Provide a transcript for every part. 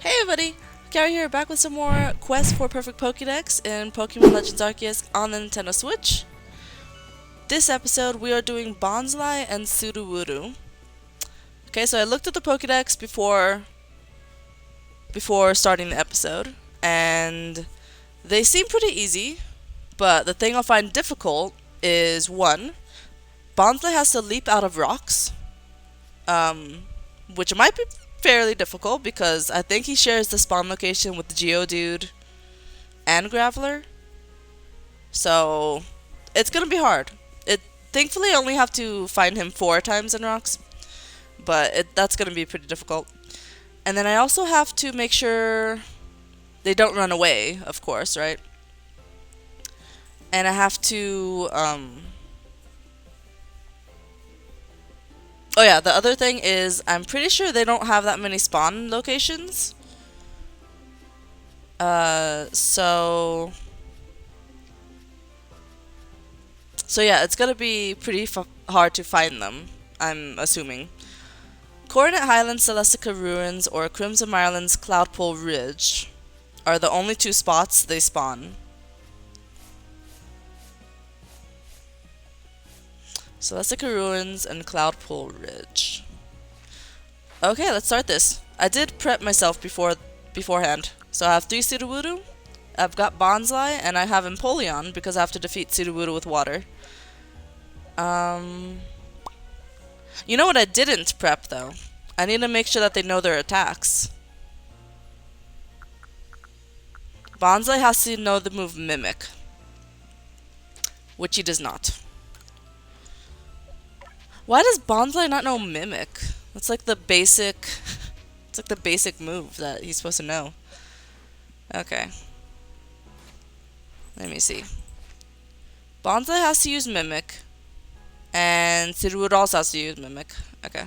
Hey everybody! Kiara here, back with some more Quest for Perfect Pokédex in Pokemon Legends Arceus on the Nintendo Switch. This episode we are doing Bonsly and Sudowoodo. Okay, so I looked at the Pokédex before starting the episode, and they seem pretty easy, but the thing I'll find difficult is one, Bonsly has to leap out of rocks, which might be fairly difficult because I think he shares the spawn location with Geodude and Graveler. So it's gonna be hard. Thankfully I only have to find him 4 times in rocks, but that's gonna be pretty difficult. And then I also have to make sure they don't run away, of course, right? And I have to oh yeah, the other thing is I'm pretty sure they don't have that many spawn locations. So yeah, it's gonna be pretty hard to find them, I'm assuming. Coronet Highlands, Celestica Ruins, or Crimson Mirelands Cloudpool Ridge are the only 2 spots they spawn. Celestica Ruins and Cloudpool Ridge. Okay, let's start this. I did prep myself beforehand. So I have 3 Sudowoodo, I've got Bonsly, and I have Empoleon because I have to defeat Sudowoodo with water. You know what I didn't prep though? I need to make sure that they know their attacks. Bonsly has to know the move Mimic, which he does not. Why does Bonsly not know Mimic? That's like the basic it's like the basic move that he's supposed to know. Okay. Let me see. Bonsly has to use Mimic. And Sudowoodo also has to use Mimic. Okay.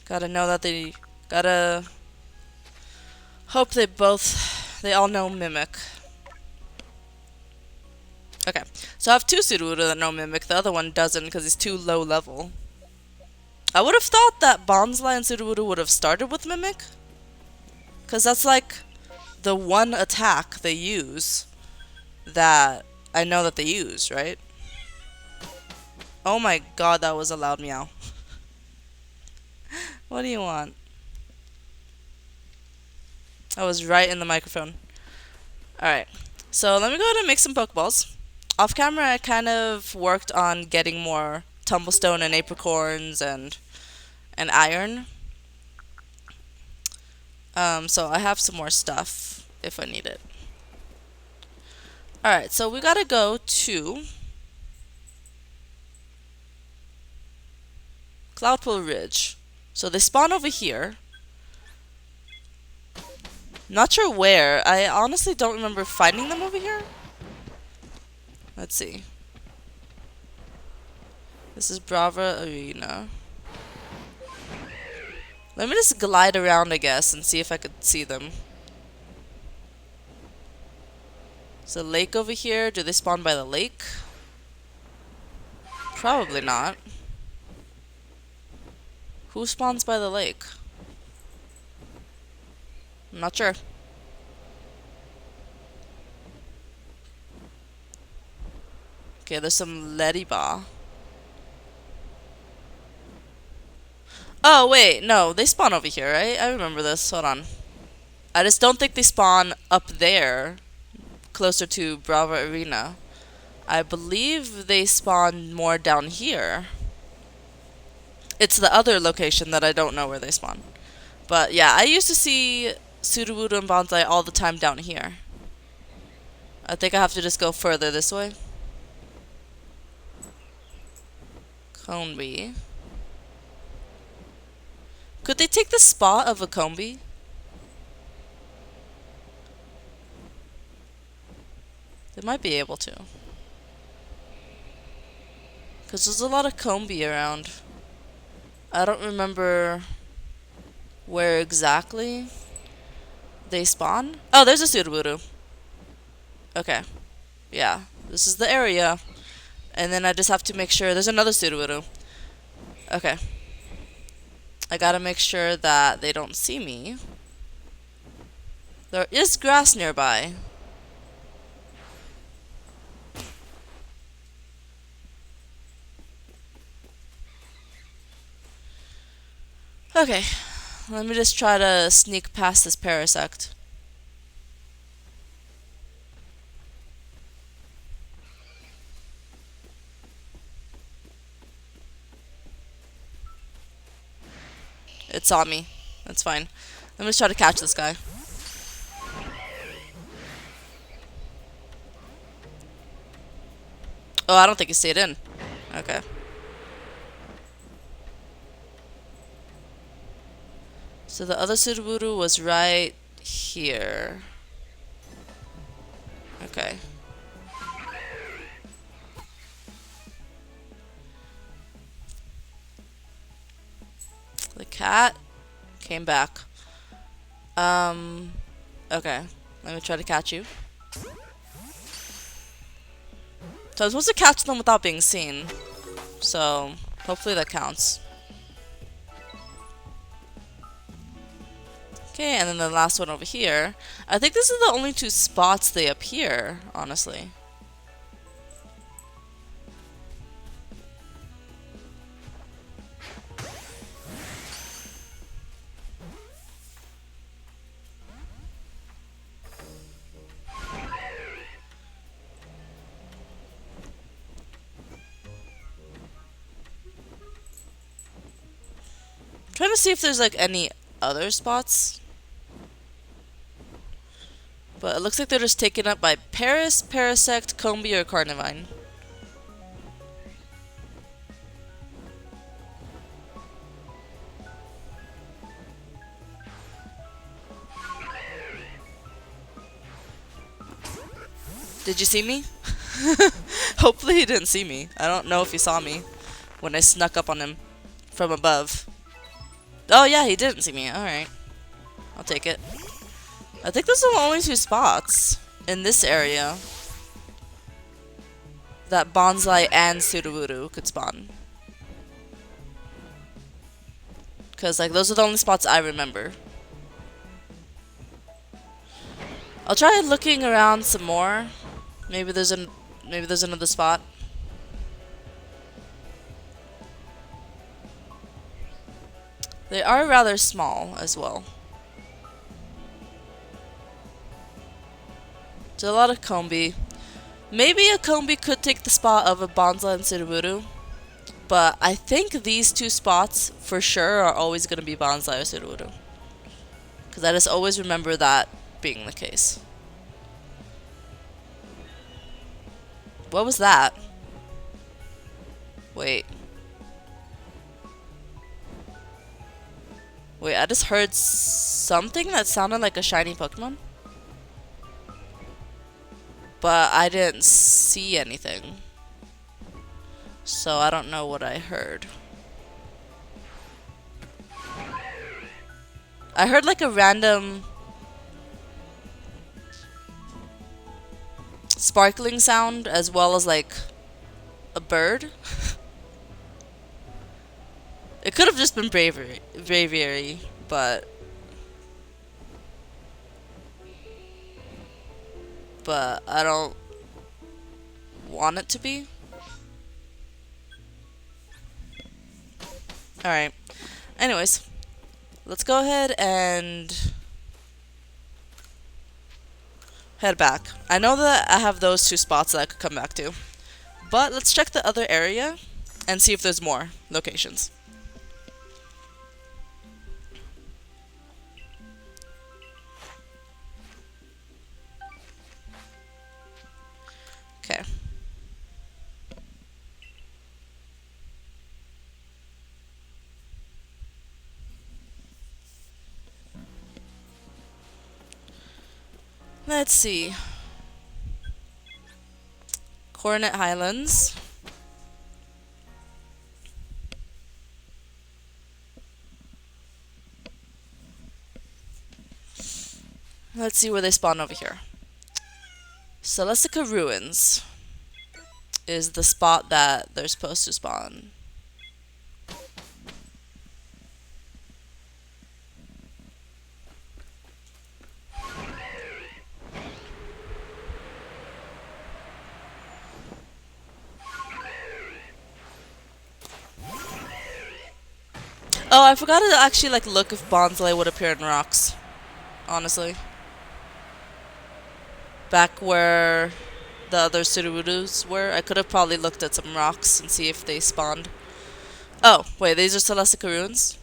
Gotta know that gotta hope they all know Mimic. Okay, so I have 2 Sudowoodo that know Mimic, the other one doesn't because he's too low level. I would have thought that Bonsly and Sudowoodo would have started with Mimic, because that's like the one attack they use that I know that they use, right? Oh my god, that was a loud meow. What do you want? I was right in the microphone. Alright, so let me go ahead and make some Pokeballs. Off camera, I kind of worked on getting more Tumblestone and Apricorns and Iron. So I have some more stuff if I need it. Alright, so we gotta go to Cloudpool Ridge. So they spawn over here. Not sure where. I honestly don't remember finding them over here. Let's see. This is Brava Arena. Let me just glide around, I guess, and see if I could see them. There's a lake over here. Do they spawn by the lake? Probably not. Who spawns by the lake? I'm not sure. Okay, there's some Leddyba. Oh, wait, no, they spawn over here, right? I remember this. Hold on. I just don't think they spawn up there, closer to Brava Arena. I believe they spawn more down here. It's the other location that I don't know where they spawn. But yeah, I used to see Sudowoodo and Bonsly all the time down here. I think I have to just go further this way. Combi. Could they take the spot of a Combi? They might be able to. Because there's a lot of Combi around. I don't remember where exactly they spawn. Oh, there's a Sudowoodo. Okay. Yeah. This is the area. And then I just have to make sure there's another Sudowoodo. Okay. I gotta make sure that they don't see me. There is grass nearby. Okay, let me just try to sneak past this parasect. It saw me. That's fine. Let me just try to catch this guy. Oh, I don't think he stayed in. Okay. So the other Sudowoodo was right here. Okay. The cat came back. Okay. Let me try to catch you. So I'm supposed to catch them without being seen. So hopefully that counts. Okay, and then the last one over here. I think this is the only two spots they appear, honestly. I'm trying to see if there's like any other spots. But it looks like they're just taken up by Paris, Parasect, Combi, or Carnivine. Did you see me? Hopefully he didn't see me. I don't know if he saw me when I snuck up on him from above. Oh yeah, he didn't see me. Alright. I'll take it. I think those are the only two spots in this area that Bonsly and Sudowoodo could spawn. Because like those are the only spots I remember. I'll try looking around some more. Maybe there's another spot. They are rather small as well. There's a lot of Combi. Maybe a Combi could take the spot of a Bonsly and Sudowoodo. But I think these two spots for sure are always going to be Bonsly or Sudowoodo. Because I just always remember that being the case. What was that? Wait. Wait, I just heard something that sounded like a shiny Pokemon. But I didn't see anything. So I don't know what I heard. I heard like a random sparkling sound as well as like a bird. It could have just been bravery, but I don't want it to be. Alright. Anyways, let's go ahead and head back. I know that I have those two spots that I could come back to. But let's check the other area and see if there's more locations. Okay. Let's see. Coronet Highlands. Let's see where they spawn over here. Celestica Ruins is the spot that they're supposed to spawn. Oh, I forgot to actually like look if Bonsly would appear in rocks. Honestly. Back where the other Sudowoodos were, I could have probably looked at some rocks and see if they spawned. Oh, wait, these are Celestica ruins?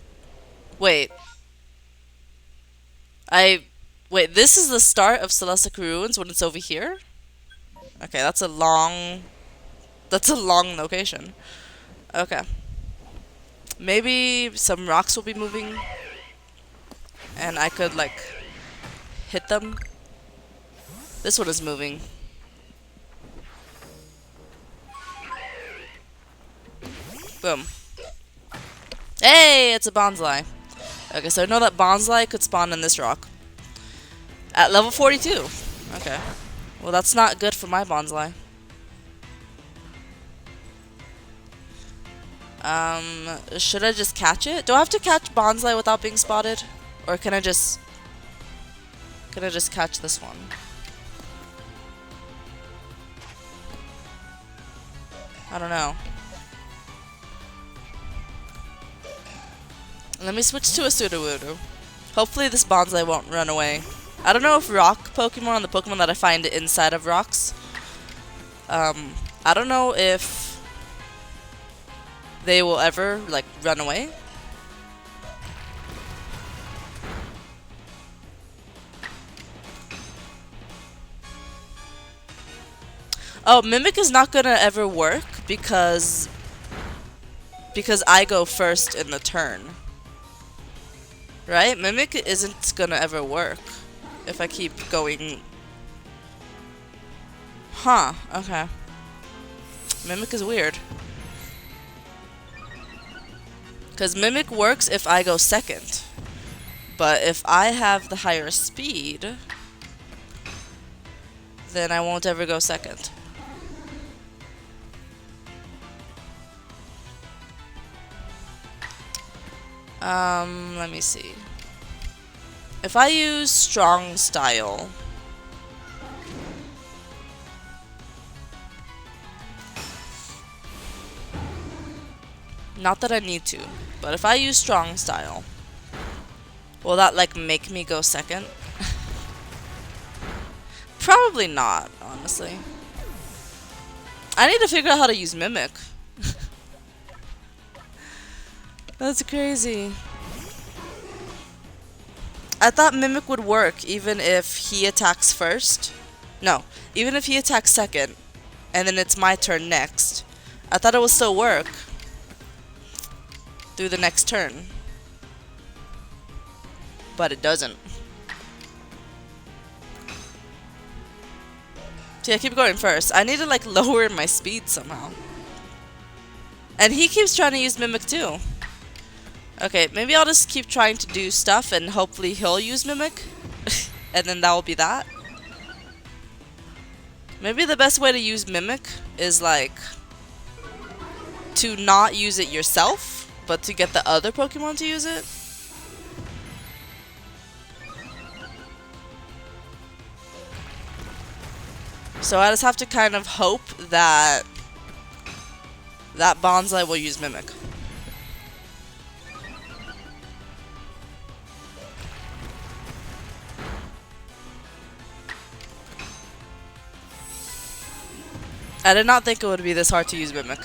Wait. I... Wait, this is the start of Celestica ruins when it's over here? Okay, that's a long... That's a long location. Okay. Maybe some rocks will be moving. And I could, like, hit them. This one is moving. Boom. Hey, it's a Bonsly. Okay, so I know that Bonsly could spawn in this rock. At level 42. Okay. Well, that's not good for my Bonsly. Should I just catch it? Do I have to catch Bonsly without being spotted? Or can I just catch this one? I don't know. Let me switch to a Sudowoodo. Hopefully this Bonsly won't run away. I don't know if rock Pokemon and the Pokemon that I find inside of rocks, I don't know if they will ever, like, run away. Oh, Mimic is not gonna ever work because I go first in the turn. Right? Mimic isn't gonna ever work if I keep going. Huh, okay. Mimic is weird. Because Mimic works if I go second. But if I have the higher speed, then I won't ever go second. Let me see. If I use strong style, not that I need to, but if I use strong style, will that like make me go second? Probably not, honestly. I need to figure out how to use Mimic. That's crazy. I thought Mimic would work even if he attacks first. No, even if he attacks second, and then it's my turn next. I thought it will still work through the next turn. But it doesn't. See, I keep going first. I need to like lower my speed somehow. And he keeps trying to use Mimic too. Okay, maybe I'll just keep trying to do stuff and hopefully he'll use Mimic. And then that will be that. Maybe the best way to use Mimic is like to not use it yourself, but to get the other Pokemon to use it. So I just have to kind of hope that Bonsly will use Mimic. I did not think it would be this hard to use Mimic.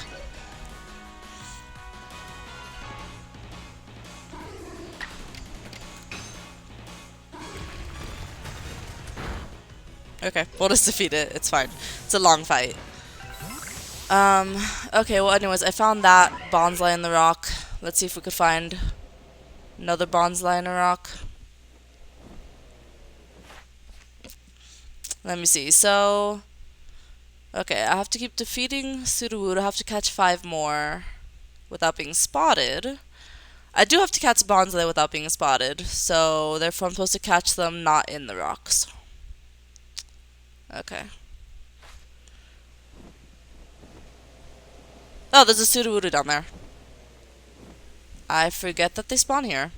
Okay, we'll just defeat it. It's fine. It's a long fight. Okay, well anyways, I found that Bonsly in the rock. Let's see if we could find another Bonsly in a rock. Let me see. So, okay, I have to keep defeating Sudowoodo. I have to catch 5 more without being spotted. I do have to catch Bonsly without being spotted, so therefore I'm supposed to catch them not in the rocks. Okay. Oh, there's a Sudowoodo down there. I forget that they spawn here.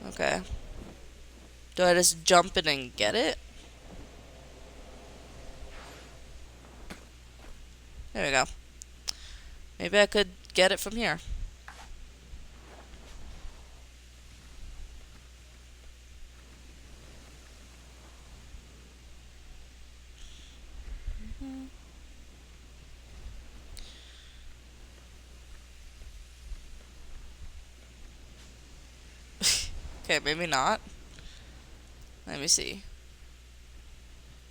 Okay. Do I just jump in and get it? There we go. Maybe I could get it from here. Okay, maybe not. Let me see.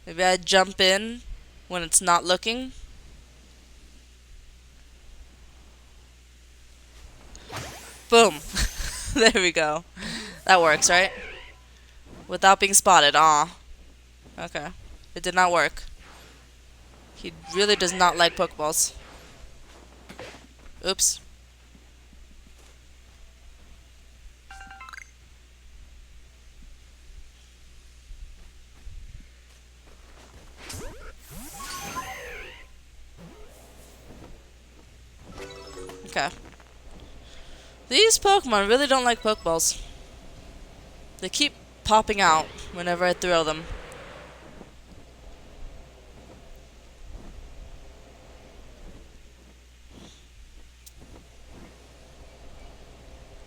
Maybe I jump in when it's not looking. Boom. There we go. That works, right? Without being spotted. Aw. Okay. It did not work. He really does not like Pokeballs. Oops. Okay. These Pokemon really don't like Pokeballs. They keep popping out whenever I throw them.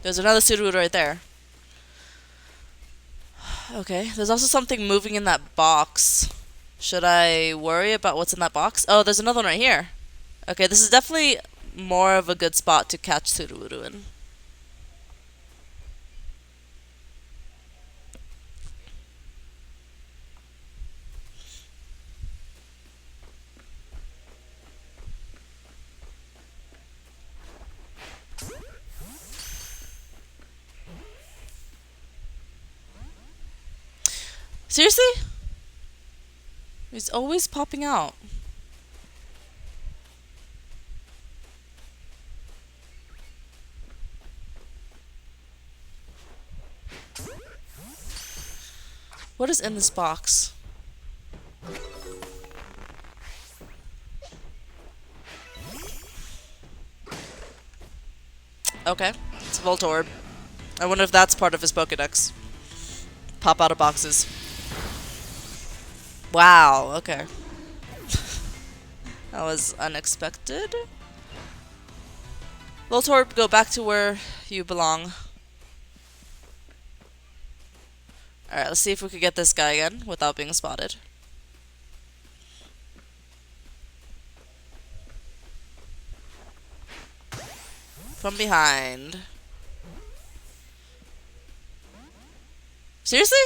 There's another Sudowoodo right there. Okay, there's also something moving in that box. Should I worry about what's in that box? Oh, there's another one right here. Okay, this is definitely more of a good spot to catch Sudowoodo in. Seriously? He's always popping out. What is in this box? Okay, it's a Voltorb. I wonder if that's part of his Pokédex. Pop out of boxes. Wow, okay. That was unexpected. Voltorb, go back to where you belong. Alright, let's see if we could get this guy again without being spotted. From behind. Seriously?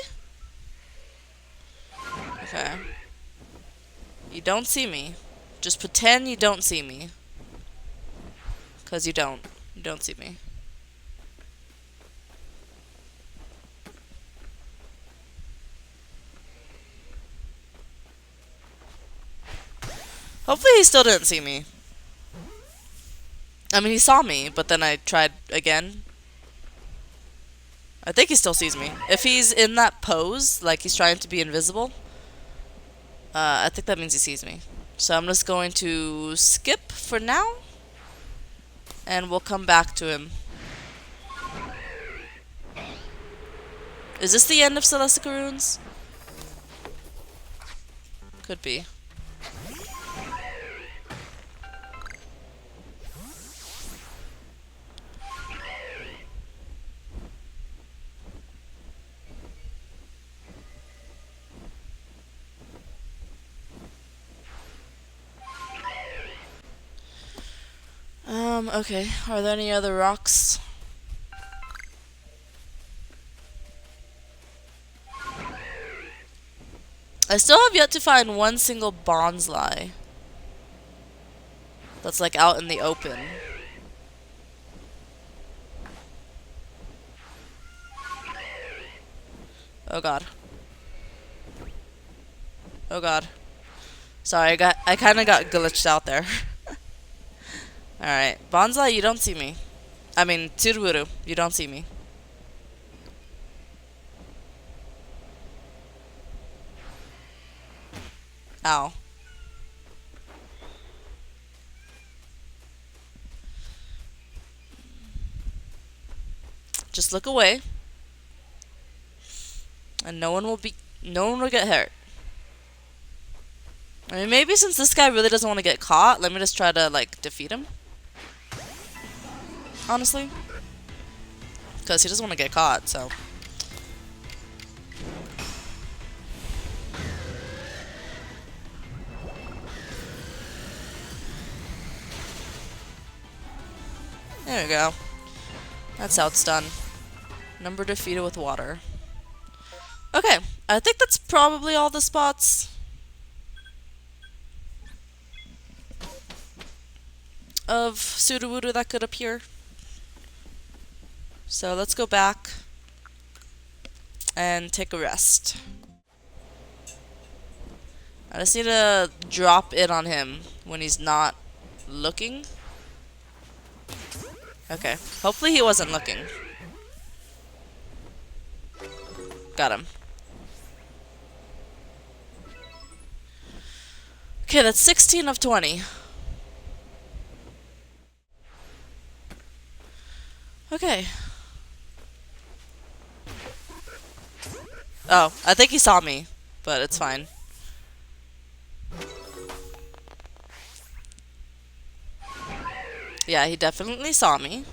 Okay. You don't see me. Just pretend you don't see me. 'Cause you don't. You don't see me. Hopefully he still didn't see me. I mean, he saw me, but then I tried again. I think he still sees me. If he's in that pose, like he's trying to be invisible, I think that means he sees me. So I'm just going to skip for now, and we'll come back to him. Is this the end of Celestica Runes? Could be. Okay. Are there any other rocks? I still have yet to find one single Bonsly that's like out in the open. Oh god. Oh god. Sorry, I kinda got glitched out there. Alright. Bonsly, you don't see me. I mean, Sudowoodo, you don't see me. Ow. Just look away. And no one will get hurt. I mean, maybe since this guy really doesn't want to get caught, let me just try to, like, defeat him. honestly. Because he doesn't want to get caught, so. There we go. That's how it's done. Number defeated with water. Okay, I think that's probably all the spots. Of Sudowoodo that could appear. So let's go back and take a rest. I just need to drop in on him when he's not looking. Okay, hopefully he wasn't looking. Got him. Okay, that's 16 of 20. Okay. Oh, I think he saw me, but it's fine. Yeah, he definitely saw me.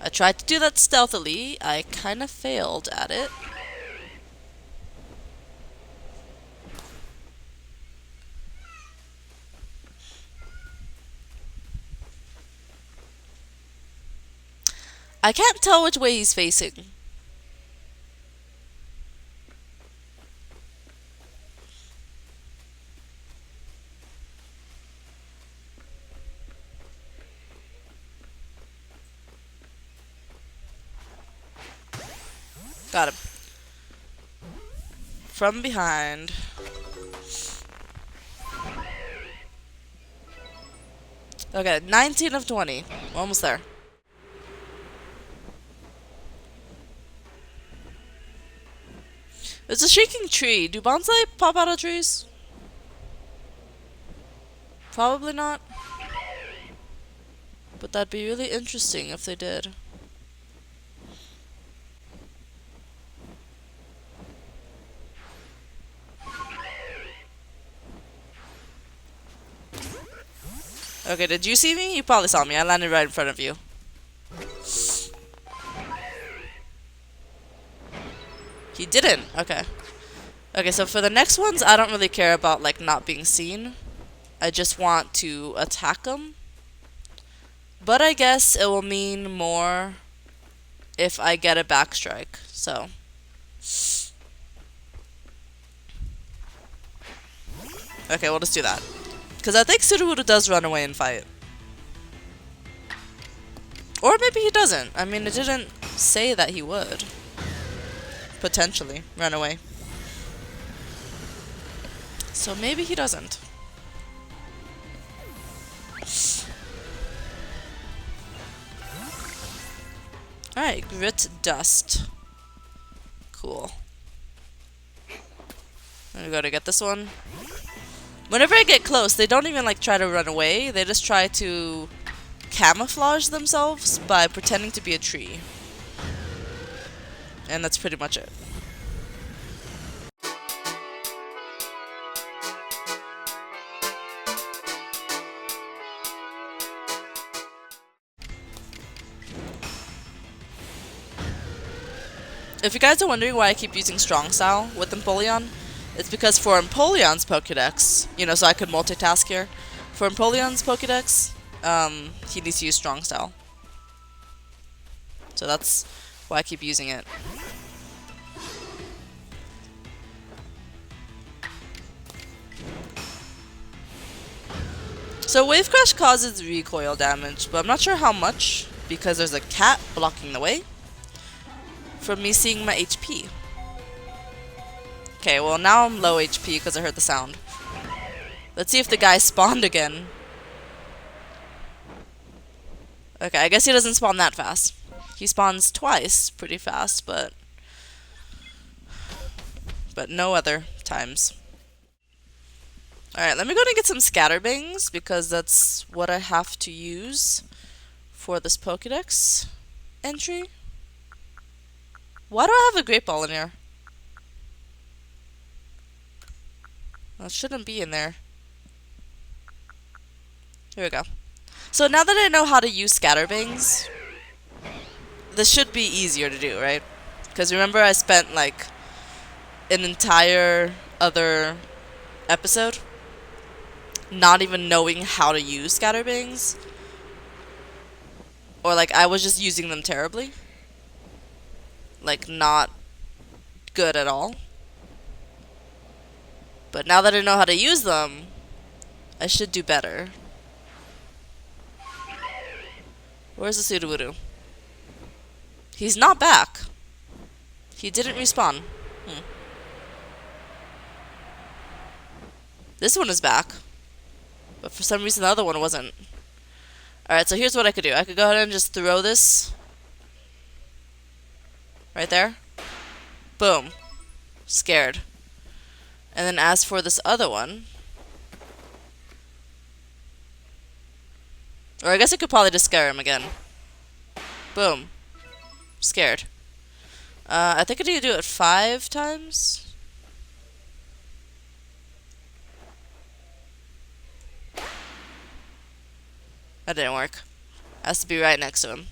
I tried to do that stealthily. I kind of failed at it. I can't tell which way he's facing. Got him. From behind. Okay, 19 of 20. We're almost there. It's a shaking tree. Do bonsai pop out of trees? Probably not. But that'd be really interesting if they did. Okay, did you see me? You probably saw me. I landed right in front of you. He didn't. Okay. Okay, so for the next ones, I don't really care about, like, not being seen. I just want to attack them. But I guess it will mean more if I get a backstrike, so. Okay, we'll just do that. Because I think Sudowoodo does run away and fight. Or maybe he doesn't. I mean, it didn't say that he would. Potentially run away. So maybe he doesn't. Alright, grit dust. Cool. I'm gonna get this one. Whenever I get close, they don't even like try to run away. They just try to camouflage themselves by pretending to be a tree. And that's pretty much it. If you guys are wondering why I keep using Strong Style with Empoleon, it's because for Empoleon's Pokédex, you know, so I could multitask here. For Empoleon's Pokédex, he needs to use Strong Style. So that's why I keep using it. So Wave Crash causes recoil damage, but I'm not sure how much because there's a cat blocking the way from me seeing my HP. Okay, well now I'm low HP because I heard the sound. Let's see if the guy spawned again. Okay, I guess he doesn't spawn that fast. He spawns twice pretty fast, but no other times. Alright, let me go and get some scatterbangs because that's what I have to use for this Pokédex entry. Why do I have a great ball in here? Well, it shouldn't be in there. Here we go. So now that I know how to use scatterbangs, this should be easier to do, right? Because remember I spent like an entire other episode not even knowing how to use scatterbangs, or like I was just using them terribly, like not good at all. But now that I know how to use them, I should do better. Where's the Sudowoodo? He's not back. He didn't respawn. This one is back. But for some reason the other one wasn't. Alright, so here's what I could do. I could go ahead and just throw this right there. Boom. Scared. And then as for this other one, or I guess I could probably just scare him again. Boom. Scared. I think I need to do it 5 times. That didn't work. Has to be right next to him.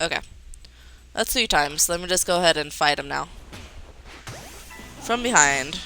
Okay. That's 3 times. Let me just go ahead and fight him now. From behind.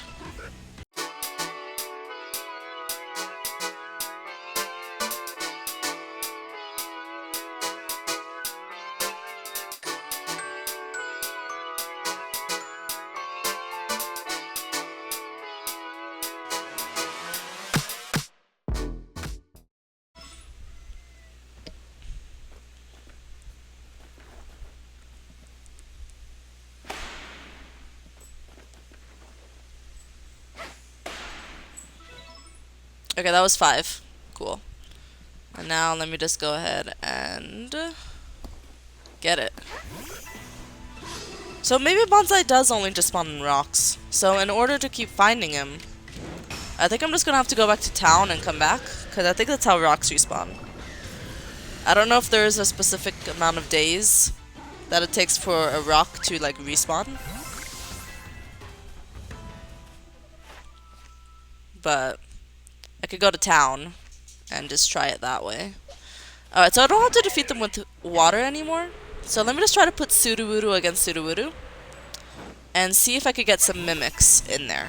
Okay, that was 5. Cool. And now let me just go ahead and get it. So maybe Bonsly does only just spawn in rocks. So in order to keep finding him, I think I'm just gonna have to go back to town and come back, because I think that's how rocks respawn. I don't know if there is a specific amount of days that it takes for a rock to like respawn. But I could go to town and just try it that way. Alright, so I don't have to defeat them with water anymore. So let me just try to put Sudowoodo against Sudowoodo and see if I could get some mimics in there.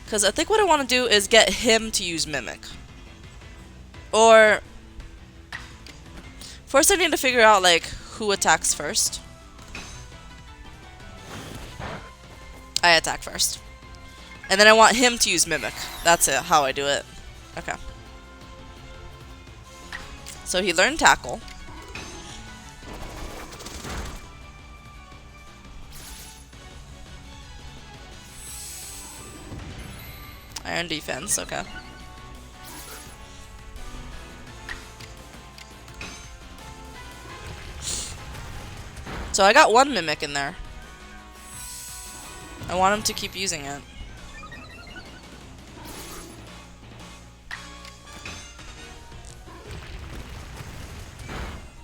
Because I think what I want to do is get him to use Mimic. Or first I need to figure out like who attacks first. I attack first. And then I want him to use Mimic. That's it, how I do it. Okay. So he learned Tackle. Iron Defense, okay. So I got 1 Mimic in there. I want him to keep using it.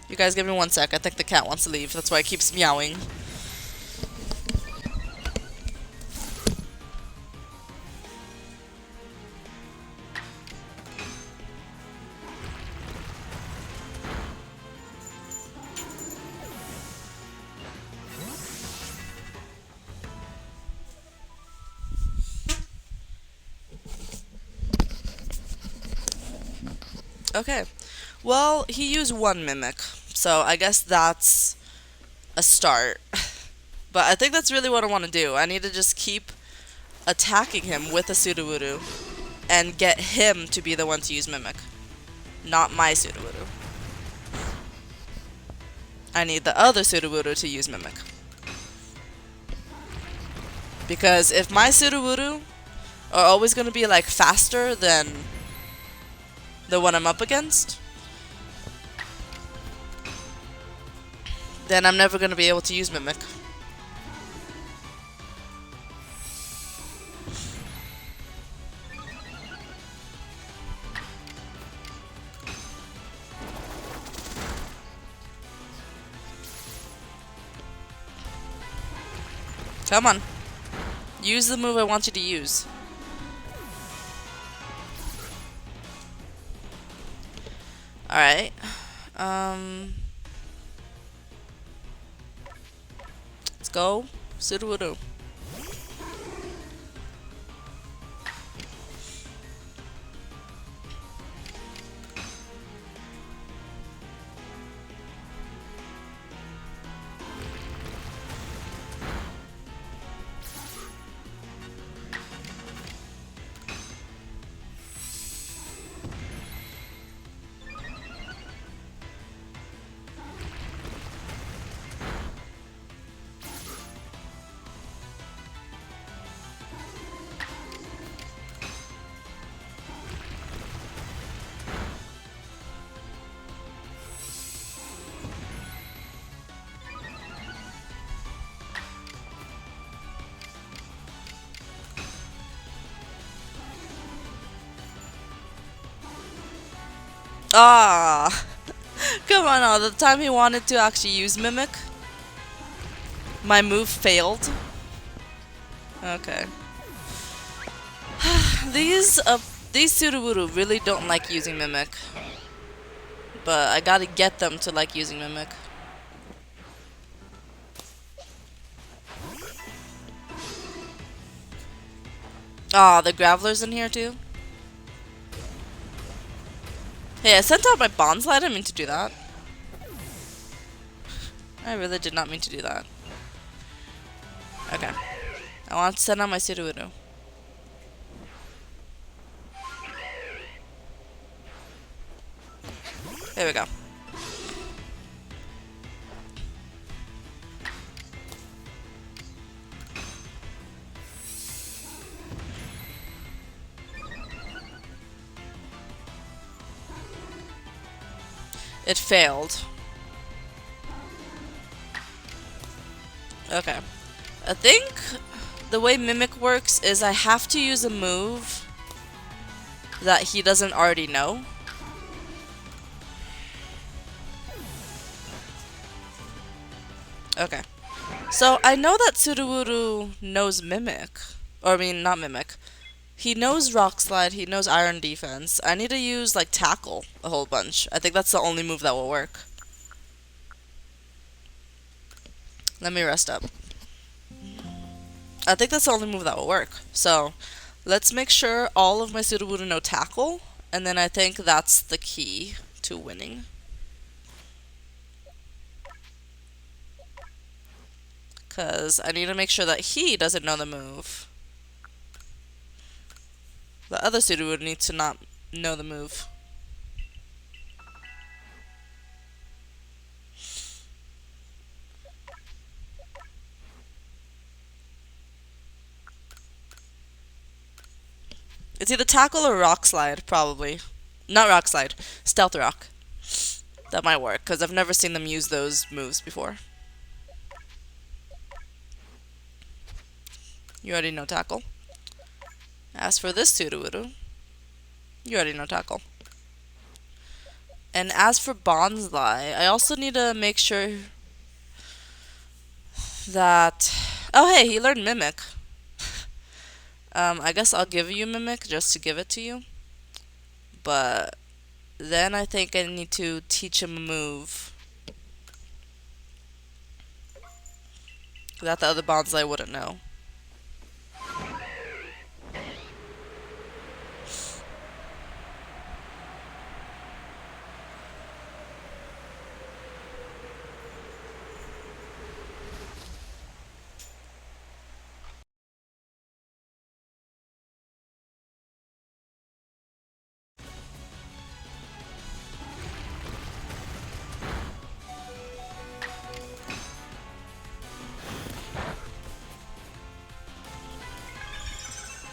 You guys give me 1 sec. I think the cat wants to leave. That's why it keeps meowing. Okay. Well, he used 1 Mimic. So I guess that's a start. But I think that's really what I want to do. I need to just keep attacking him with a Sudowoodo and get him to be the one to use Mimic. Not my Sudowoodo. I need the other Sudowoodo to use Mimic. Because if my Sudowoodo are always going to be like faster than the one I'm up against, then I'm never going to be able to use Mimic. Come on. Use the move I want you to use. Alright. Let's go. Sudowoodo. Ah! Come on, all the time he wanted to actually use Mimic, my move failed. Okay. These Sudowoodo really don't like using Mimic. But I gotta get them to like using Mimic. Ah, the Graveler's in here too? Hey, I sent out my Bonsly. I didn't mean to do that. I really did not mean to do that. Okay. I want to send out my Sudowoodo. There we go. It failed. Okay. I think the way Mimic works is I have to use a move that he doesn't already know. Okay. So I know that Sudowoodo knows Mimic. Or I mean, not Mimic. He knows Rock Slide, he knows Iron Defense. I need to use, like, Tackle a whole bunch. I think that's the only move that will work. Let me rest up. I think that's the only move that will work. So, let's make sure all of my Sudowoodo know Tackle. And then I think that's the key to winning. Because I need to make sure that he doesn't know the move. The other Sudowoodo needs to not know the move. It's either Tackle or Rock Slide, probably. Not Rock Slide. Stealth Rock. That might work, because I've never seen them use those moves before. You already know Tackle. As for this Sudowoodo, you already know Tackle. And as for Bonsly, I also need to make sure that... Oh hey, he learned Mimic. I guess I'll give you Mimic just to give it to you. But then I think I need to teach him a move that the other Bonsly wouldn't know.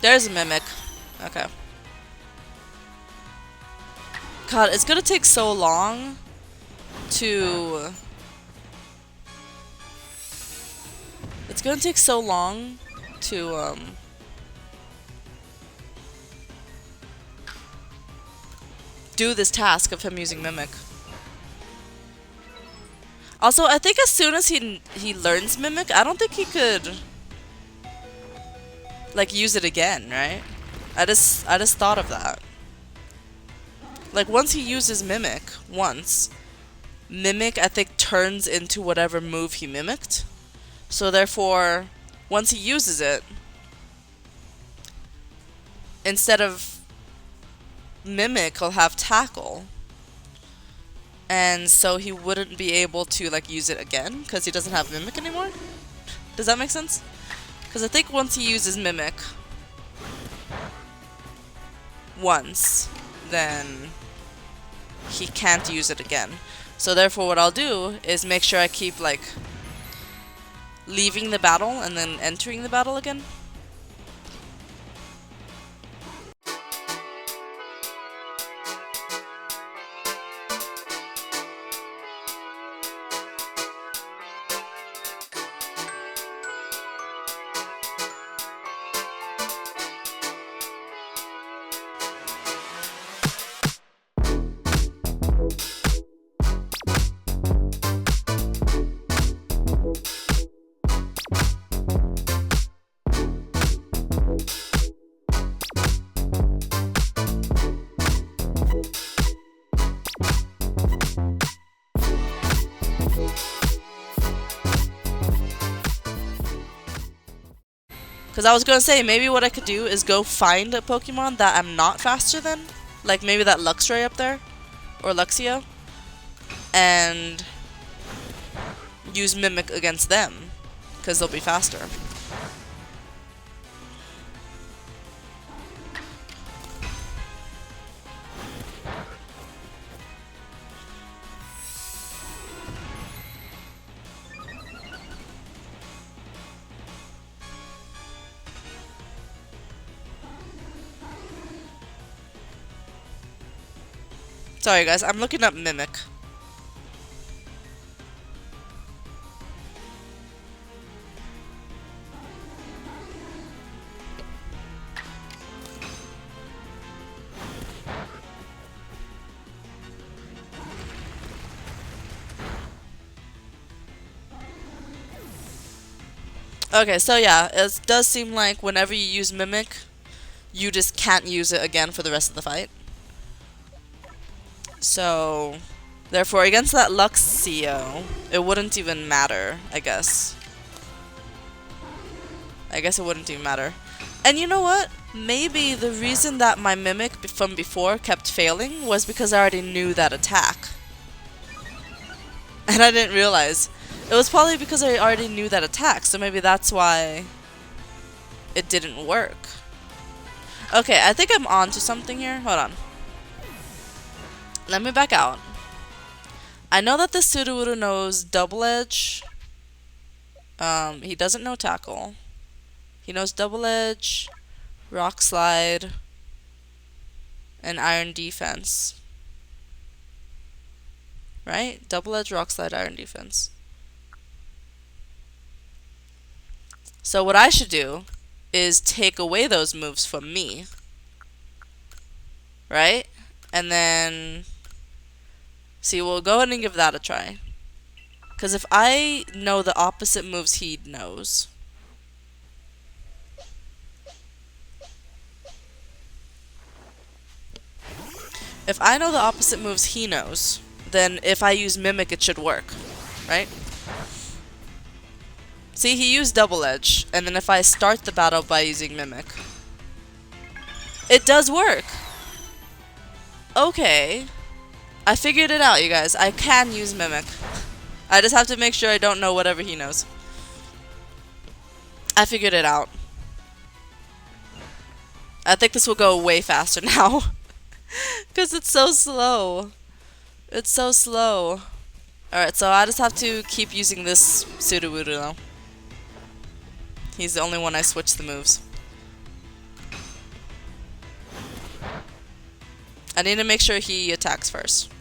There's a Mimic. Okay. God, it's gonna take so long to... It's gonna take so long to, do this task of him using Mimic. Also, I think as soon as he learns Mimic, I don't think he could... like, use it again, right? I just thought of that. Like, once he uses Mimic, Mimic, I think, turns into whatever move he mimicked. So therefore, once he uses it, instead of Mimic, he'll have Tackle. And so he wouldn't be able to, like, use it again, because he doesn't have Mimic anymore? Does that make sense? Because I think once he uses Mimic once, then he can't use it again. So therefore what I'll do is make sure I keep, like, leaving the battle and then entering the battle again. Because I was going to say, maybe what I could do is go find a Pokemon that I'm not faster than. Like maybe that Luxray up there. Or Luxio. And use Mimic against them. Because they'll be faster. Sorry guys, I'm looking up Mimic. Okay, so yeah, it does seem like whenever you use Mimic, you just can't use it again for the rest of the fight. So, therefore, against that Luxio, it wouldn't even matter, I guess. I guess it wouldn't even matter. And you know what? Maybe the reason that my Mimic from before kept failing was because I already knew that attack. And I didn't realize. It was probably because I already knew that attack, so maybe that's why it didn't work. Okay, I think I'm on to something here. Hold on. Let me back out. I know that this Sudowoodo knows Double Edge. He doesn't know Tackle. He knows Double Edge, Rock Slide, and Iron Defense. Right? Double Edge, Rock Slide, Iron Defense. So what I should do is take away those moves from me. Right? And then... see, we'll go ahead and give that a try. Because if I know the opposite moves he knows... if I know the opposite moves he knows, then if I use Mimic, it should work. Right? See, he used Double Edge, and then if I start the battle by using Mimic... it does work! Okay. I figured it out, you guys. I can use Mimic. I just have to make sure I don't know whatever he knows. I figured it out. I think this will go way faster now. Because it's so slow. It's so slow. Alright, so I just have to keep using this Sudowoodo now. He's the only one I switched the moves. I need to make sure he attacks first.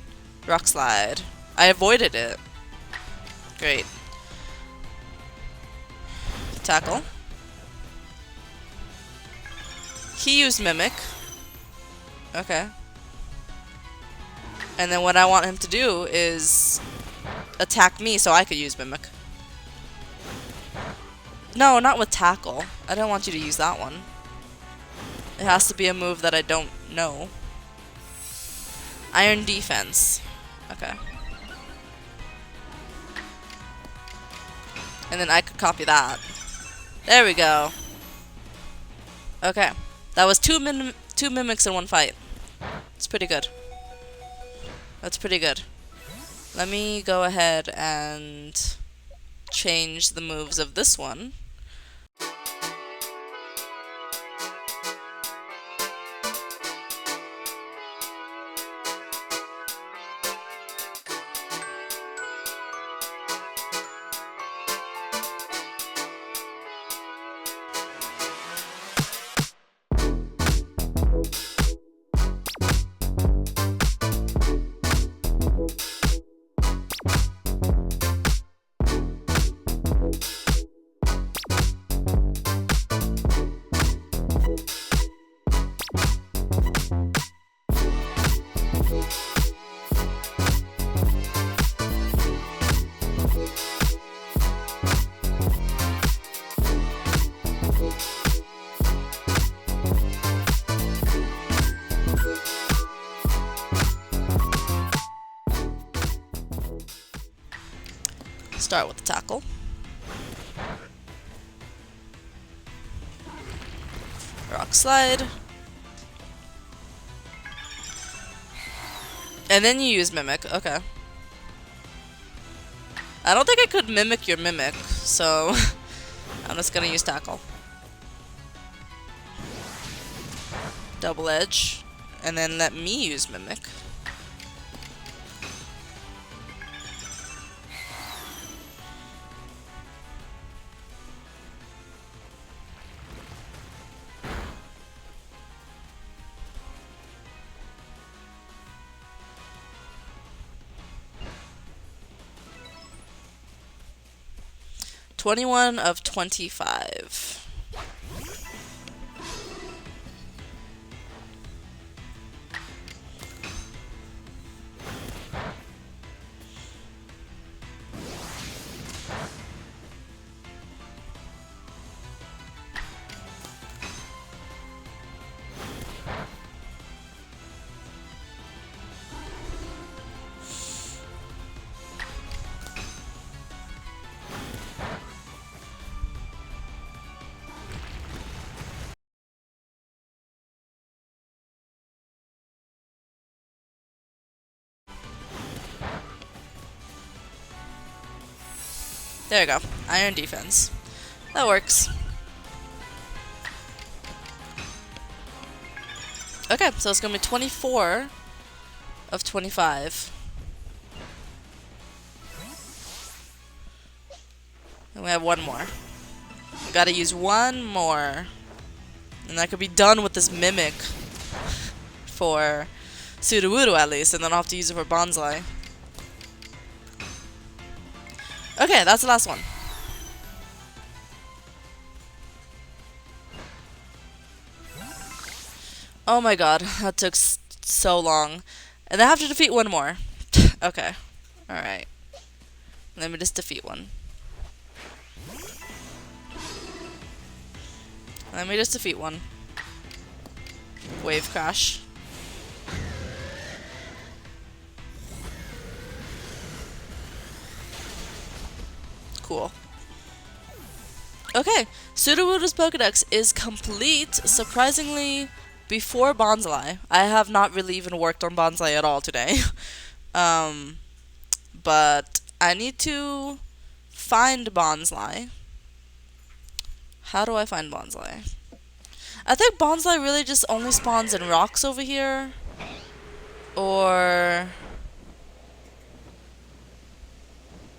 Rock Slide. I avoided it. Great. Tackle. He used Mimic. Okay. And then what I want him to do is attack me so I could use Mimic. No, not with Tackle. I don't want you to use that one. It has to be a move that I don't know. Iron defense. Okay. And then I could copy that. There we go. Okay. That was two mimics in one fight. It's pretty good. That's pretty good. Let me go ahead and change the moves of this one. Start with the tackle. Rock slide. And then you use mimic. Okay. I don't think I could mimic your mimic, so I'm just gonna use tackle. Double edge. And then let me use mimic. "21 of 25. There you go. Iron defense. That works. Okay, so it's gonna be 24 of 25. And we have one more. We gotta use one more. And I could be done with this mimic for Sudowoodo at least, and then I'll have to use it for Bonsly. Okay, that's the last one. Oh my god, that took so long. And I have to defeat one more. Okay. Alright. Let me just defeat one. Let me just defeat one. Wave crash. Cool. Okay, Sudowoodo's Pokédex is complete, surprisingly, before Bonsly. I have not really even worked on Bonsly at all today. But I need to find Bonsly. How do I find Bonsly? I think Bonsly really just only spawns in rocks over here. Or...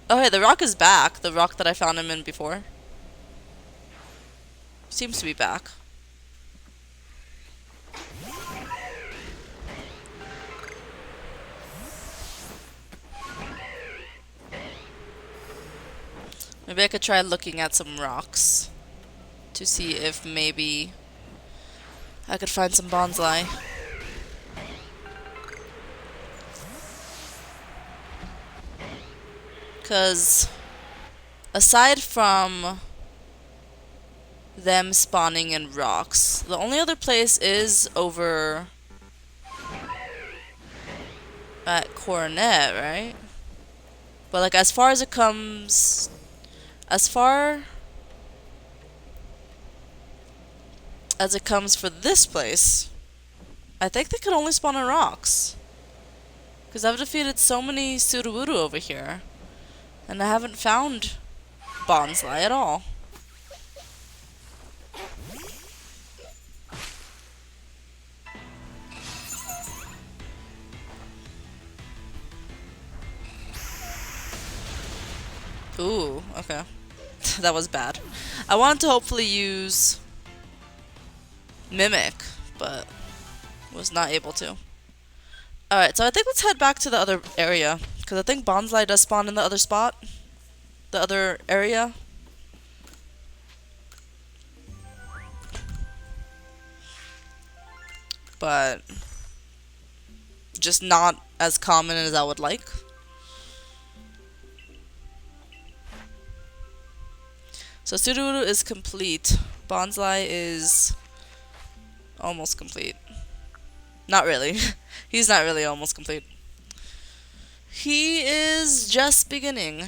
oh, hey, the rock is back. The rock that I found him in before. Seems to be back. Maybe I could try looking at some rocks to see if maybe I could find some Bonsly. Because aside from them spawning in rocks, the only other place is over at Coronet, right? But like as far as it comes, as far as it comes for this place, I think they could only spawn in rocks. Because I've defeated so many Sudowoodo over here, and I haven't found Bonsly at all. Ooh, okay. That was bad. I wanted to hopefully use Mimic, but was not able to. Alright, so I think let's head back to the other area, because I think Bonsly does spawn in the other spot. The other area. But just not as common as I would like. So Sudowoodo is complete. Bonsly is almost complete. Not really. He's not really almost complete. He is just beginning.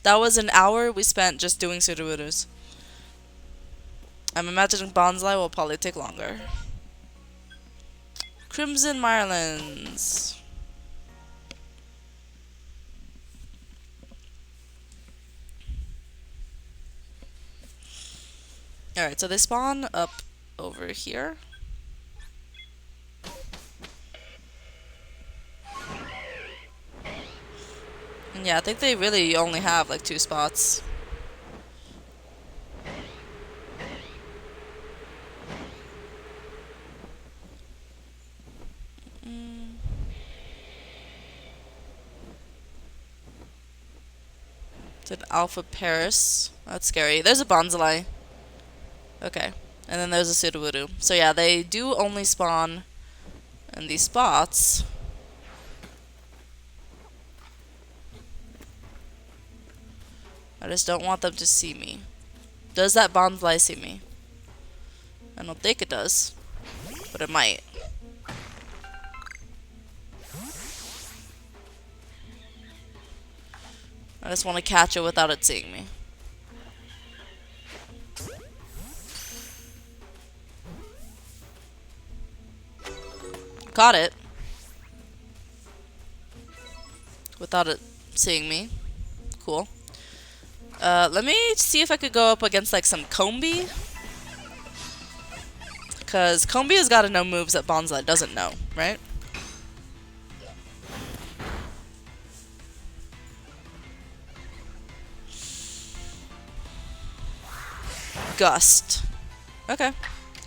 That was an hour we spent just doing Sudowoodos. I'm imagining Bonsly will probably take longer. Crimson Marlins. Alright, so they spawn up over here. And yeah, I think they really only have like 2 spots. It's an Alpha Paris. That's scary. There's a Bonsly. Okay. And then there's a Sudowoodo. So yeah, they do only spawn in these spots. I just don't want them to see me. Does that Bonsly see me? I don't think it does. But it might. I just want to catch it without it seeing me. Caught it. Without it seeing me. Cool. Let me see if I could go up against like some Combee. Because Combee has got to know moves that Bonsly doesn't know, right? Gust. Okay.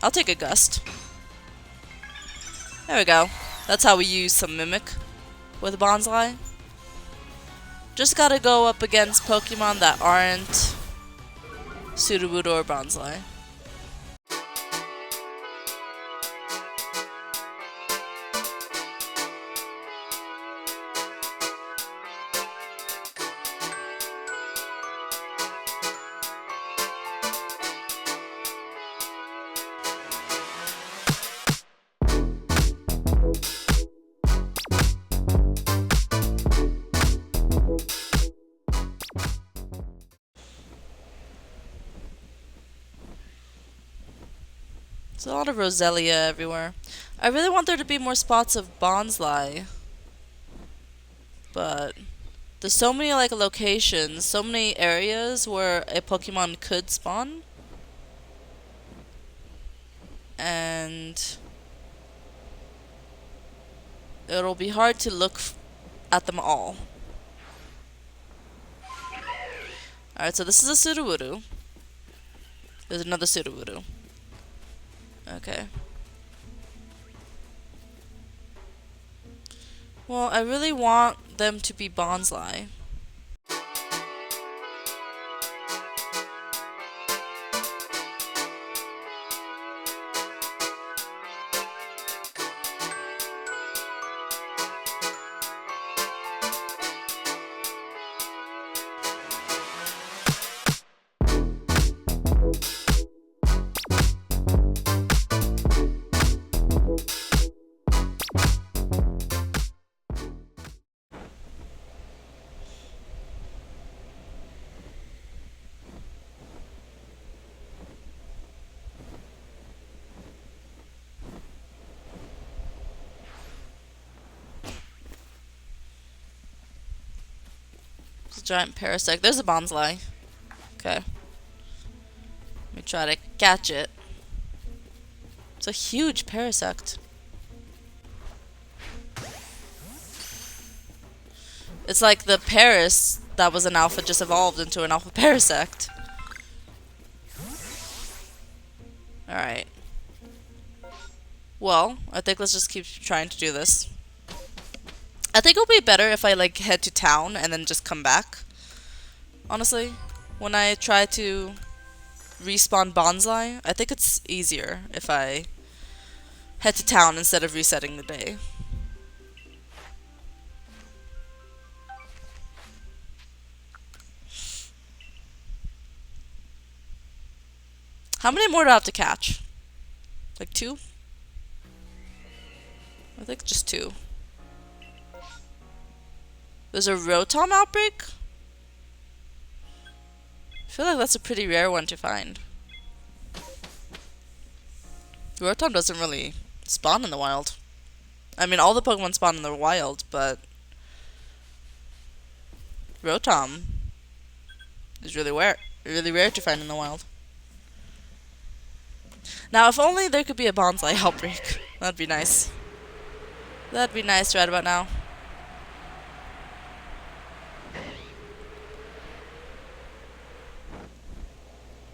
I'll take a Gust. There we go. That's how we use some Mimic with Bonsly. Just gotta go up against Pokemon that aren't Sudowoodo or Bonsly. There's a lot of Roselia everywhere. I really want there to be more spots of Bonsly. But there's so many like locations, so many areas where a Pokemon could spawn. And it'll be hard to look at them all. Alright, so this is a Sudowoodo. There's another Sudowoodo. Okay. Well, I really want them to be Bonsly. Giant parasect. There's a Bonsly. Okay. Let me try to catch it. It's a huge parasect. It's like the Paris that was an alpha just evolved into an alpha parasect. Alright. Well, I think let's just keep trying to do this. I think it'll be better if I like head to town and then just come back. Honestly, when I try to respawn Bonsly, I think it's easier if I head to town instead of resetting the day. How many more do I have to catch? Like 2? I think just 2. There's a Rotom outbreak? I feel like that's a pretty rare one to find. Rotom doesn't really spawn in the wild. I mean, all the Pokemon spawn in the wild, but Rotom is really rare to find in the wild. Now, if only there could be a Bonsly outbreak. That'd be nice. That'd be nice right about now.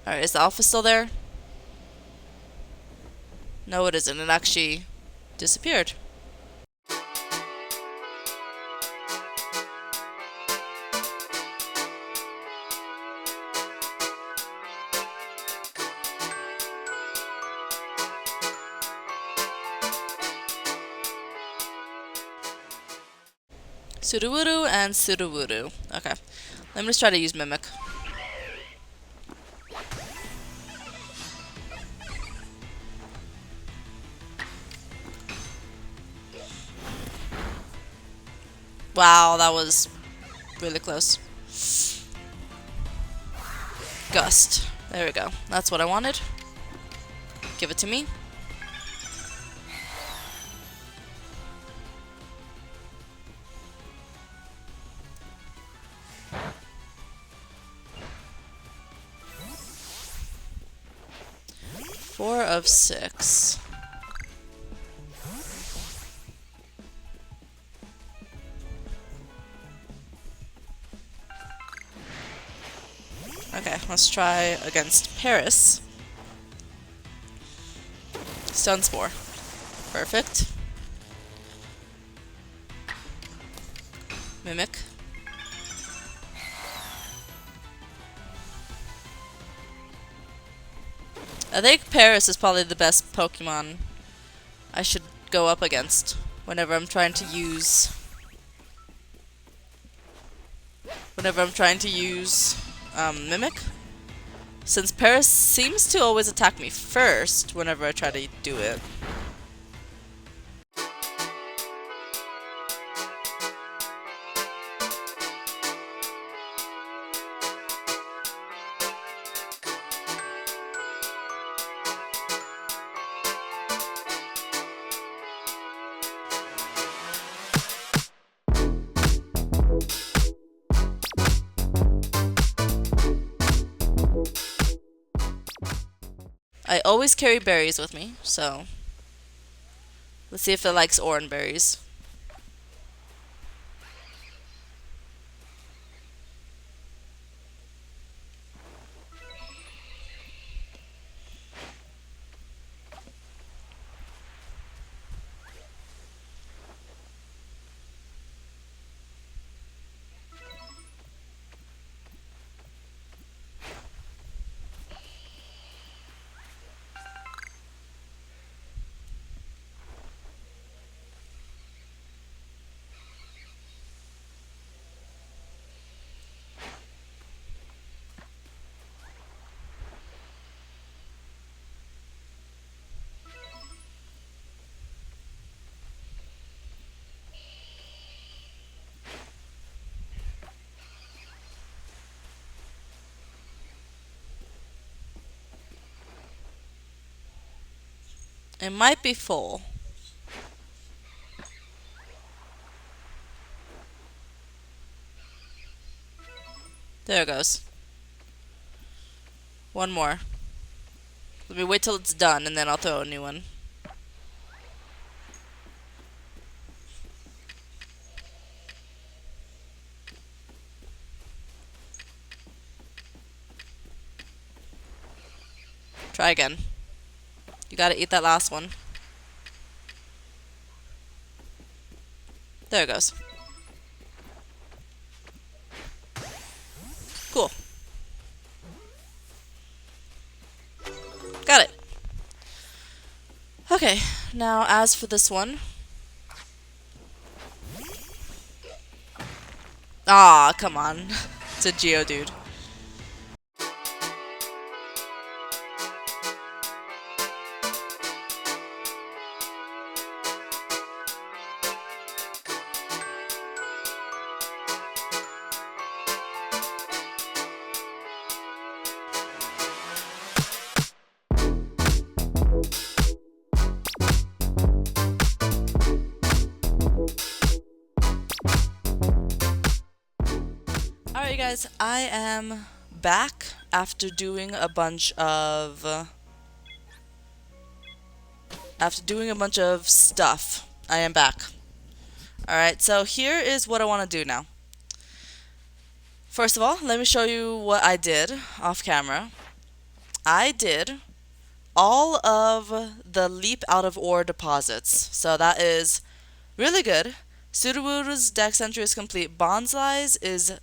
Alright, is the alpha still there? No, it isn't. It actually disappeared. Sudowoodo and Sudowoodo. Okay. Let me just try to use Mimic. Wow, that was really close. Gust. There we go. That's what I wanted. Give it to me. Four of 6. Okay, let's try against Paris. Stun Spore. Perfect. Mimic. I think Paris is probably the best Pokemon I should go up against whenever I'm trying to use Mimic. Since Paris seems to always attack me first whenever I try to do it. I always carry berries with me, so let's see if it likes orange berries. It might be full. There it goes. One more. Let me wait till it's done and then I'll throw a new one. Try again. You gotta eat that last one. There it goes. Cool. Got it. Okay, now as for this one. Ah, come on. It's a Geodude. Alright guys, I am back after doing a bunch of stuff. I am back. Alright, so here is what I want to do now. First of all, let me show you what I did off camera. I did all of the leap out of ore deposits. So that is really good. Sudowoodo's dex entry is complete. Bonsly's is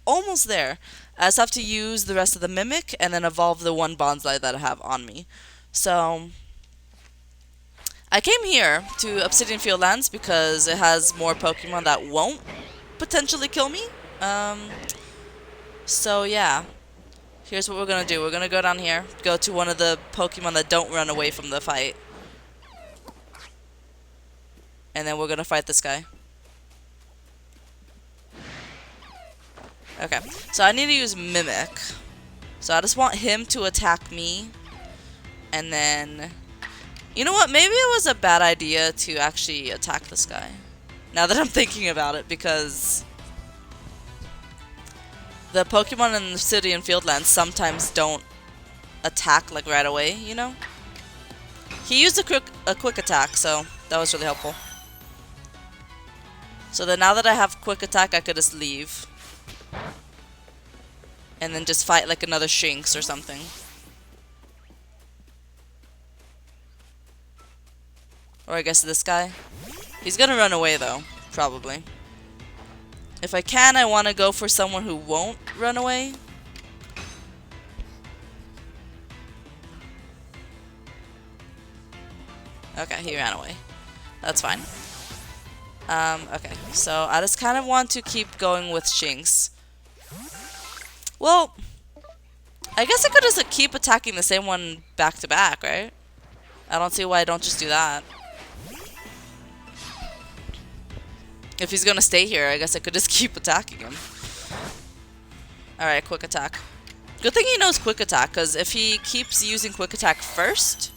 almost there. I just have to use the rest of the Mimic and then evolve the one Bonsly that I have on me. So I came here to Obsidian Fieldlands because it has more Pokemon that won't potentially kill me. So yeah, here's what we're gonna do. We're gonna go down here, go to one of the Pokemon that don't run away from the fight, and then we're gonna fight this guy. Okay, so I need to use Mimic. So I just want him to attack me, and then, you know what, maybe it was a bad idea to actually attack this guy, now that I'm thinking about it, because the Pokemon in the city and Fieldlands sometimes don't attack like right away, you know? He used a quick attack, so that was really helpful. So then now that I have quick attack, I could just leave. And then just fight like another Shinx or something. Or I guess this guy. He's gonna run away though, probably. If I can, I want to go for someone who won't run away. Okay, he ran away. That's fine. Okay, so I just kind of want to keep going with Shinx. Well, I guess I could just keep attacking the same one back to back, right? I don't see why I don't just do that. If he's gonna stay here, I guess I could just keep attacking him. Alright, quick attack. Good thing he knows quick attack, because if he keeps using quick attack first,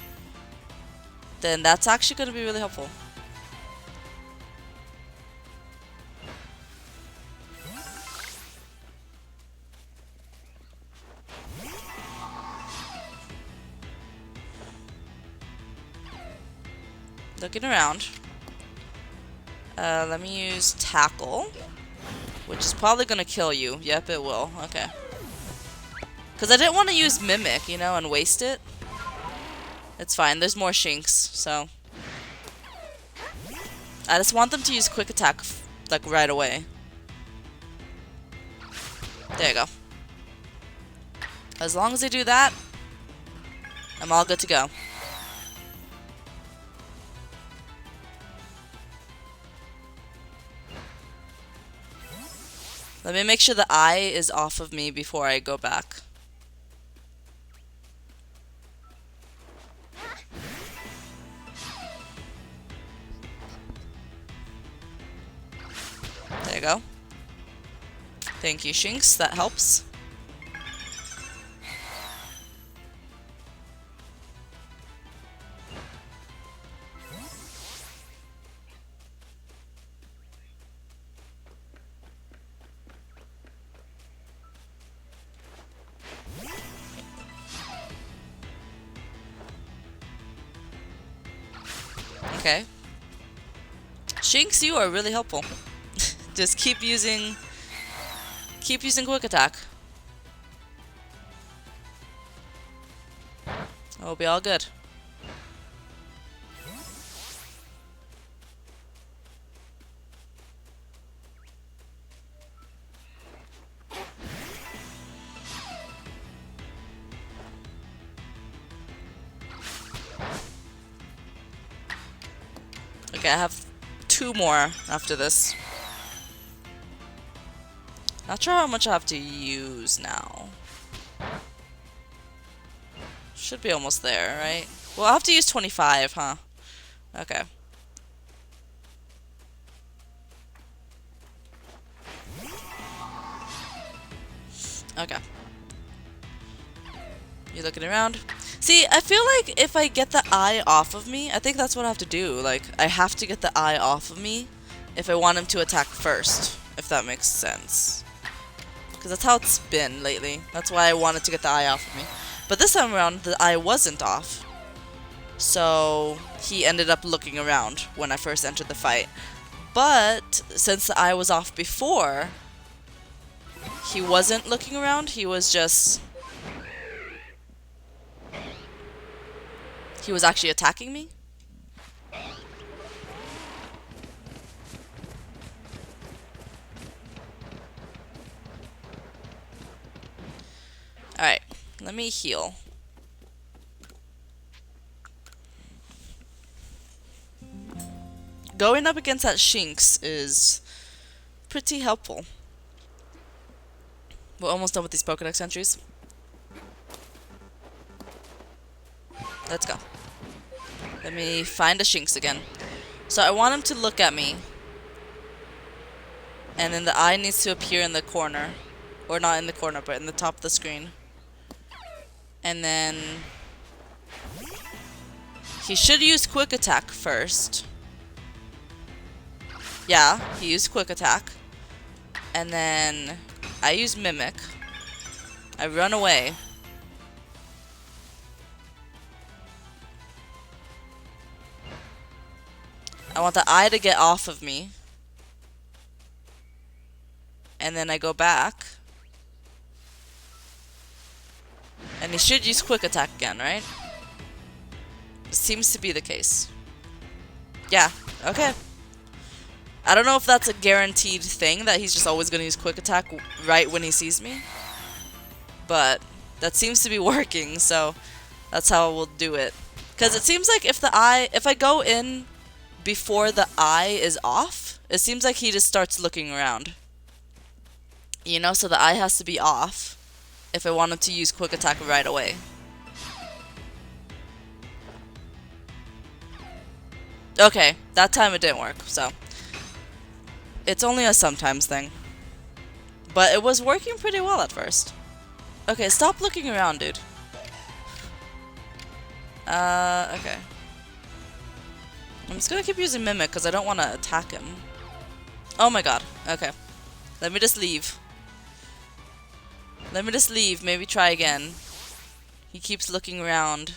then that's actually gonna be really helpful. Looking around. Let me use Tackle, which is probably gonna kill you. Yep, it will. Okay. Because I didn't want to use Mimic, you know, and waste it. It's fine. There's more Shinx, so I just want them to use quick attack, like, right away. There you go. As long as they do that, I'm all good to go. Let me make sure the eye is off of me before I go back. There you go. Thank you, Shinx. That helps. Okay. Shinx, you are really helpful. Just keep using quick attack. It'll be all good. Okay, I have 2 more after this. Not sure how much I have to use now. Should be almost there, right? Well, I'll have to use 25, huh? Okay. Okay. You looking around? See, I feel like if I get the eye off of me, I think that's what I have to do. Like, I have to get the eye off of me if I want him to attack first, if that makes sense. Because that's how it's been lately. That's why I wanted to get the eye off of me. But this time around, the eye wasn't off. So, he ended up looking around when I first entered the fight. But, since the eye was off before, he wasn't looking around, he was just... He was actually attacking me? Alright, let me heal. Going up against that Shinx is pretty helpful. We're almost done with these Pokédex entries. Let's go. Let me find a Shinx again. So I want him to look at me. And then the eye needs to appear in the corner. Or not in the corner, but in the top of the screen. And then... he should use quick attack first. Yeah, he used quick attack. And then I use mimic. I run away. I want the eye to get off of me. And then I go back. And he should use quick attack again, right? Seems to be the case. Yeah, okay. I don't know if that's a guaranteed thing, that he's just always going to use quick attack right when he sees me. But that seems to be working, so that's how we'll do it. Because it seems like if I go in before the eye is off, it seems like he just starts looking around. You know, so the eye has to be off if I want him to use quick attack right away. Okay, that time it didn't work, so it's only a sometimes thing. But it was working pretty well at first. Okay, stop looking around, dude. Okay. I'm just gonna keep using Mimic because I don't want to attack him. Oh my god. Okay. Let me just leave. Let me just leave. Maybe try again. He keeps looking around.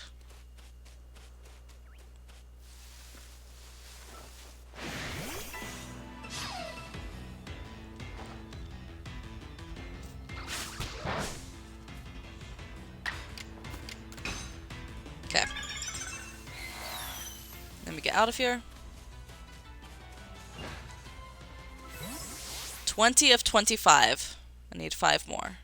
Okay. Let me get out of here. 20 of 25. I need 5 more.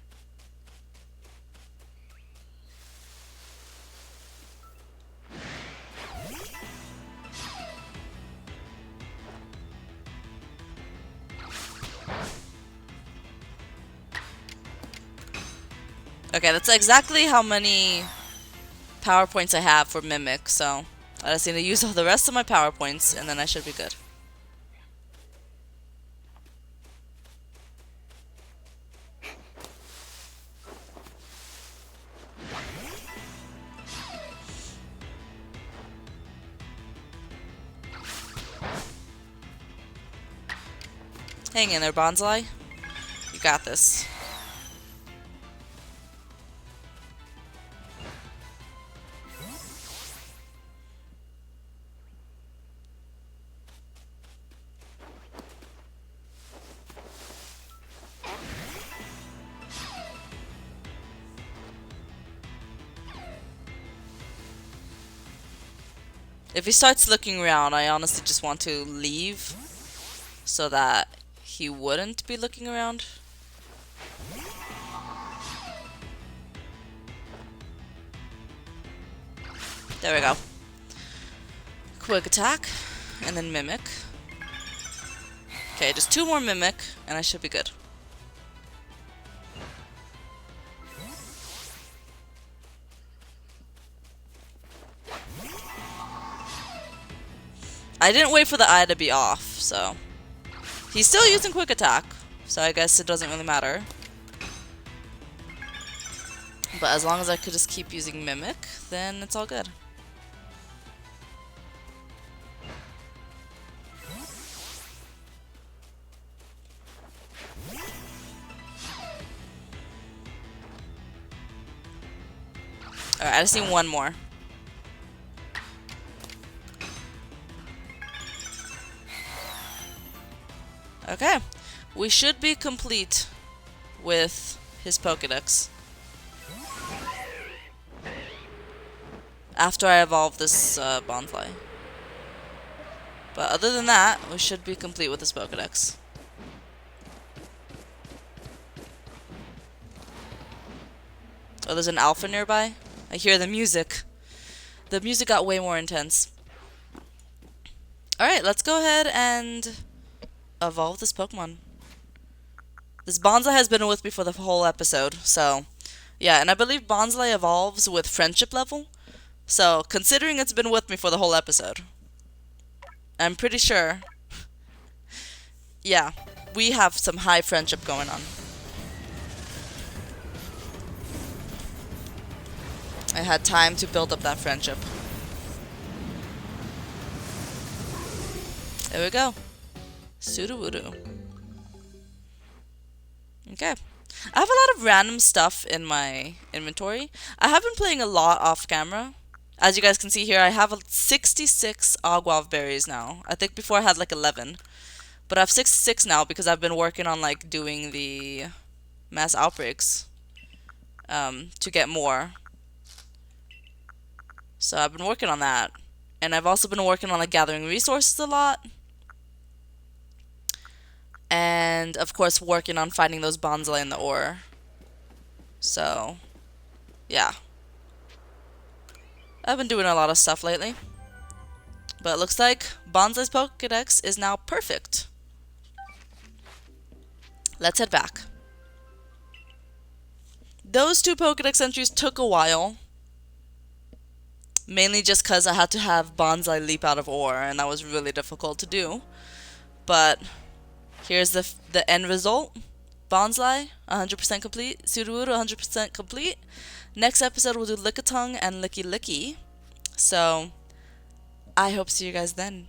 Okay, that's exactly how many power points I have for Mimic, so I just need to use all the rest of my power points and then I should be good. Hang in there, Bonsly. You got this. If he starts looking around, I honestly just want to leave so that he wouldn't be looking around. There we go. Quick attack, and then mimic. Okay, just 2 more mimic, and I should be good. I didn't wait for the eye to be off, so... He's still using quick attack, so I guess it doesn't really matter. But as long as I could just keep using mimic, then it's all good. Alright, I just need 1 more. Okay, we should be complete with his Pokédex. After I evolve this Bonsly. But other than that, we should be complete with this Pokédex. Oh, there's an alpha nearby? I hear the music. The music got way more intense. Alright, let's go ahead and evolve this Pokemon. This Bonsly has been with me for the whole episode, so yeah, and I believe Bonsly evolves with friendship level. So, considering it's been with me for the whole episode, I'm pretty sure, yeah, we have some high friendship going on. I had time to build up that friendship. There we go. Sudowoodo. Okay. I have a lot of random stuff in my inventory. I have been playing a lot off camera. As you guys can see here, I have 66 Aguav berries now. I think before I had like 11. But I have 66 now because I've been working on like doing the mass outbreaks to get more. So I've been working on that. And I've also been working on like gathering resources a lot. And of course working on finding those Bonsly in the ore. So, yeah. I've been doing a lot of stuff lately. But it looks like Bonsly's Pokédex is now perfect. Let's head back. Those 2 Pokédex entries took a while. Mainly just because I had to have Bonsly leap out of ore, and that was really difficult to do. But here's the end result. Bonsly, 100% complete. Sudowoodo, 100% complete. Next episode, we'll do Lickitung and Licky Licky. So, I hope to see you guys then.